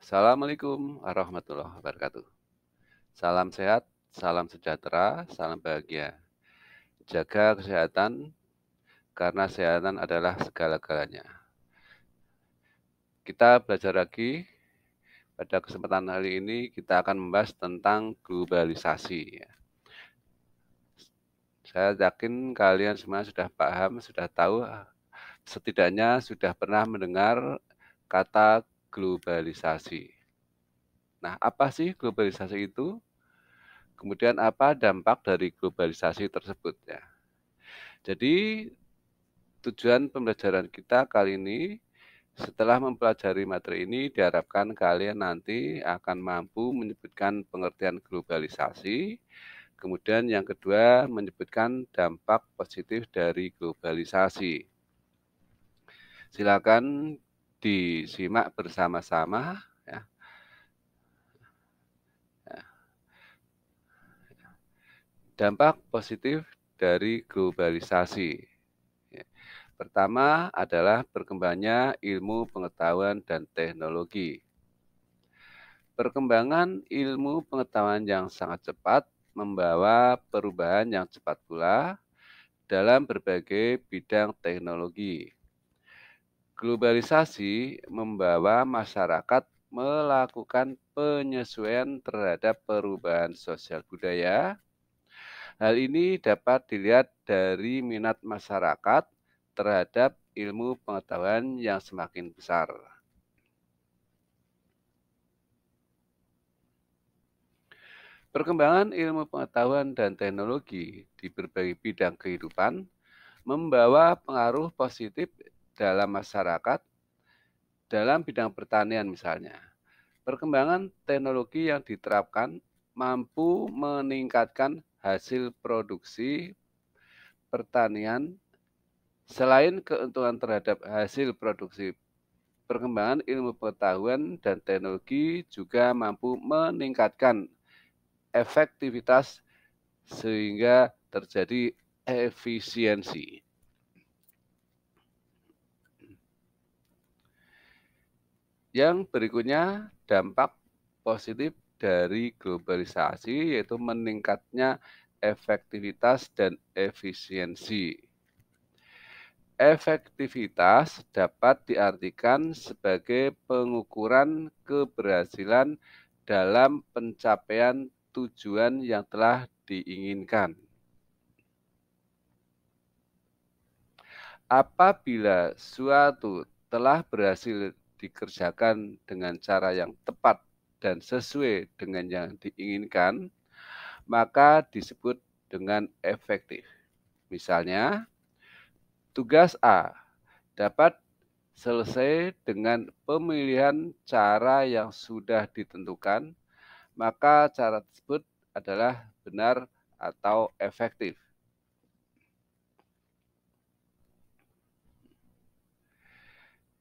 Assalamualaikum warahmatullahi wabarakatuh. Salam sehat, salam sejahtera, salam bahagia. Jaga kesehatan karena kesehatan adalah segala-galanya. Kita belajar lagi. Pada kesempatan hari ini kita akan membahas tentang globalisasi. Saya yakin kalian semua sudah paham, sudah tahu, setidaknya sudah pernah mendengar kata globalisasi. Nah, apa sih globalisasi itu? Kemudian apa dampak dari globalisasi tersebut ya. Jadi tujuan pembelajaran kita kali ini setelah mempelajari materi ini diharapkan kalian nanti akan mampu menyebutkan pengertian globalisasi. Kemudian yang kedua menyebutkan dampak positif dari globalisasi. Silakan disimak bersama-sama ya. Dampak positif dari globalisasi. Ya. Pertama adalah berkembangnya ilmu pengetahuan dan teknologi. Perkembangan ilmu pengetahuan yang sangat cepat membawa perubahan yang cepat pula dalam berbagai bidang teknologi. Globalisasi membawa masyarakat melakukan penyesuaian terhadap perubahan sosial budaya. Hal ini dapat dilihat dari minat masyarakat terhadap ilmu pengetahuan yang semakin besar. Perkembangan ilmu pengetahuan dan teknologi di berbagai bidang kehidupan membawa pengaruh positif dalam masyarakat, dalam bidang pertanian misalnya. Perkembangan teknologi yang diterapkan mampu meningkatkan hasil produksi pertanian. Selain keuntungan terhadap hasil produksi, perkembangan ilmu pengetahuan dan teknologi juga mampu meningkatkan efektivitas sehingga terjadi efisiensi. Yang berikutnya dampak positif dari globalisasi yaitu meningkatnya efektivitas dan efisiensi. Efektivitas dapat diartikan sebagai pengukuran keberhasilan dalam pencapaian tujuan yang telah diinginkan. Apabila suatu telah berhasil dikerjakan dengan cara yang tepat dan sesuai dengan yang diinginkan, maka disebut dengan efektif. Misalnya, tugas A dapat selesai dengan pemilihan cara yang sudah ditentukan, maka cara tersebut adalah benar atau efektif.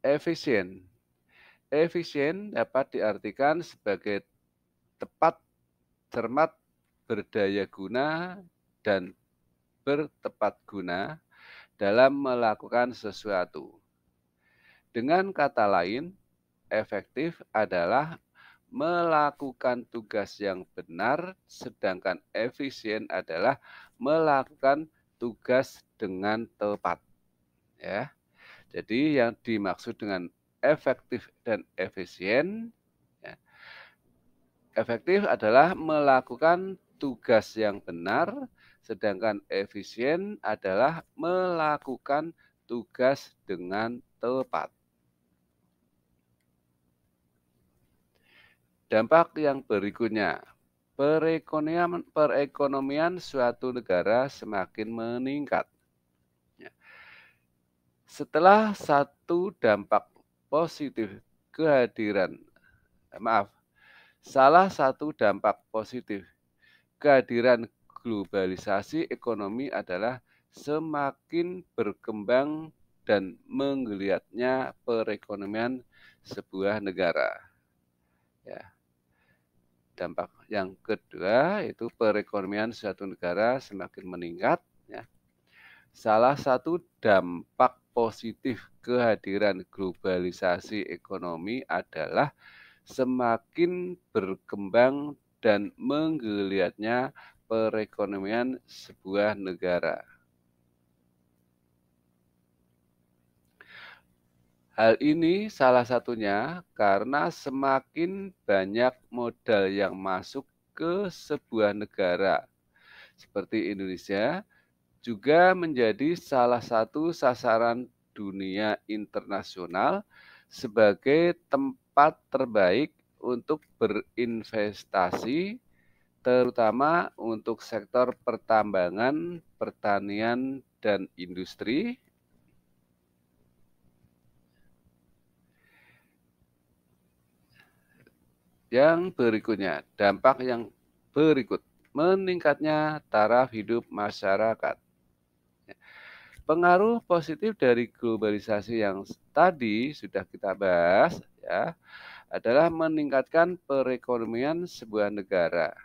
Efisien. Efisien dapat diartikan sebagai tepat, cermat, berdaya guna, dan bertepat guna dalam melakukan sesuatu. Dengan kata lain, efektif adalah melakukan tugas yang benar, sedangkan efisien adalah melakukan tugas dengan tepat. Ya. Jadi yang dimaksud dengan efektif dan efisien, ya, efektif adalah melakukan tugas yang benar, sedangkan efisien adalah melakukan tugas dengan tepat. Dampak yang berikutnya, perekonomian suatu negara semakin meningkat. Ya. Setelah satu dampak positif kehadiran, salah satu dampak positif kehadiran globalisasi ekonomi adalah semakin berkembang dan menggeliatnya perekonomian sebuah negara. Ya. Dampak yang kedua itu perekonomian suatu negara semakin meningkat. Ya. Salah satu dampak positif kehadiran globalisasi ekonomi adalah semakin berkembang dan menggeliatnya perekonomian sebuah negara. Hal ini salah satunya karena semakin banyak modal yang masuk ke sebuah negara, seperti Indonesia, juga menjadi salah satu sasaran dunia internasional sebagai tempat terbaik untuk berinvestasi, terutama untuk sektor pertambangan, pertanian, dan industri. Yang berikutnya, dampak yang berikut, meningkatnya taraf hidup masyarakat. Pengaruh positif dari globalisasi yang tadi sudah kita bahas ya, adalah meningkatkan perekonomian sebuah negara.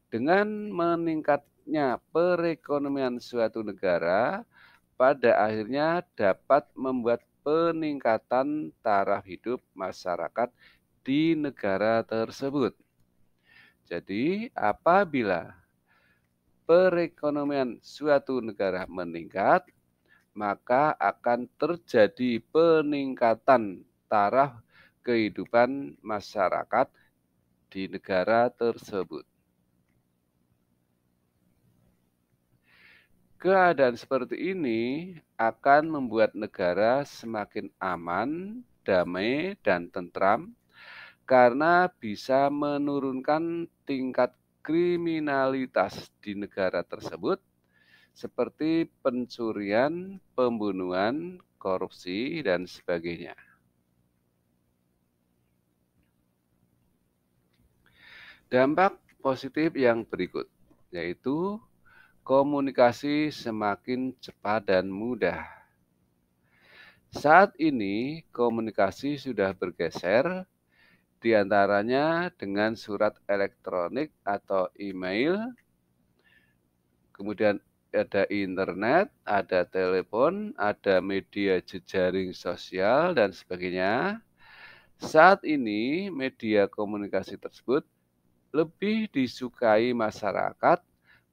Dengan meningkatnya perekonomian suatu negara, pada akhirnya dapat membuat peningkatan taraf hidup masyarakat di negara tersebut. Jadi, apabila perekonomian suatu negara meningkat, maka akan terjadi peningkatan taraf kehidupan masyarakat di negara tersebut. Keadaan seperti ini akan membuat negara semakin aman, damai, dan tentram karena bisa menurunkan tingkat kriminalitas di negara tersebut seperti pencurian, pembunuhan, korupsi, dan sebagainya. Dampak positif yang berikut, yaitu komunikasi semakin cepat dan mudah. Saat ini, komunikasi sudah bergeser, di antaranya dengan surat elektronik atau email, kemudian ada internet, ada telepon, ada media jejaring sosial, dan sebagainya. Saat ini, media komunikasi tersebut lebih disukai masyarakat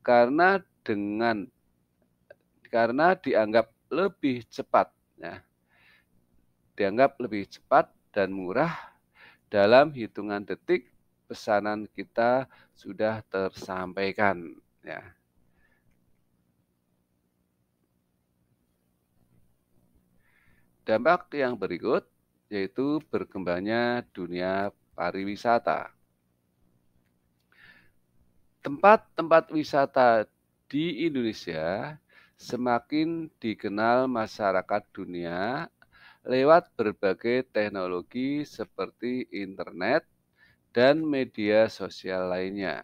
karena dianggap lebih cepat, ya, dianggap lebih cepat dan murah. Dalam hitungan detik, pesanan kita sudah tersampaikan. Ya. Dampak yang berikut yaitu berkembangnya dunia pariwisata. Tempat-tempat wisata di Indonesia semakin dikenal masyarakat dunia lewat berbagai teknologi seperti internet dan media sosial lainnya.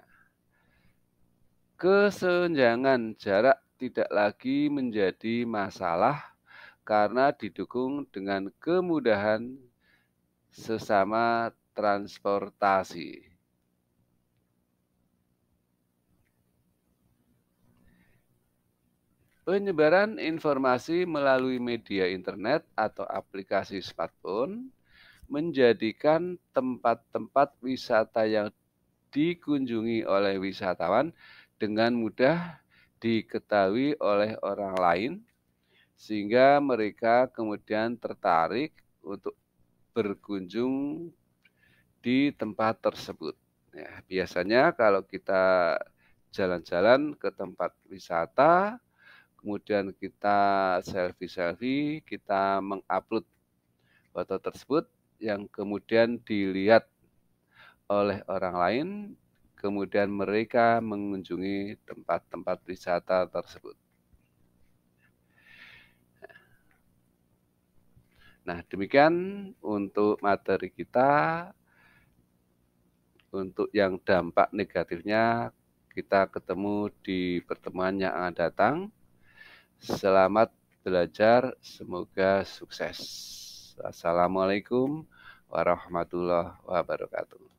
Kesenjangan jarak tidak lagi menjadi masalah karena didukung dengan kemudahan sesama transportasi. Penyebaran informasi melalui media internet atau aplikasi smartphone menjadikan tempat-tempat wisata yang dikunjungi oleh wisatawan dengan mudah diketahui oleh orang lain, sehingga mereka kemudian tertarik untuk berkunjung di tempat tersebut. Ya, biasanya kalau kita jalan-jalan ke tempat wisata, kemudian kita selfie-selfie, kita mengupload foto tersebut yang kemudian dilihat oleh orang lain, kemudian mereka mengunjungi tempat-tempat wisata tersebut. Nah, demikian untuk materi kita. Untuk yang dampak negatifnya, kita ketemu di pertemuan yang akan datang. Selamat belajar, semoga sukses. Assalamualaikum warahmatullahi wabarakatuh.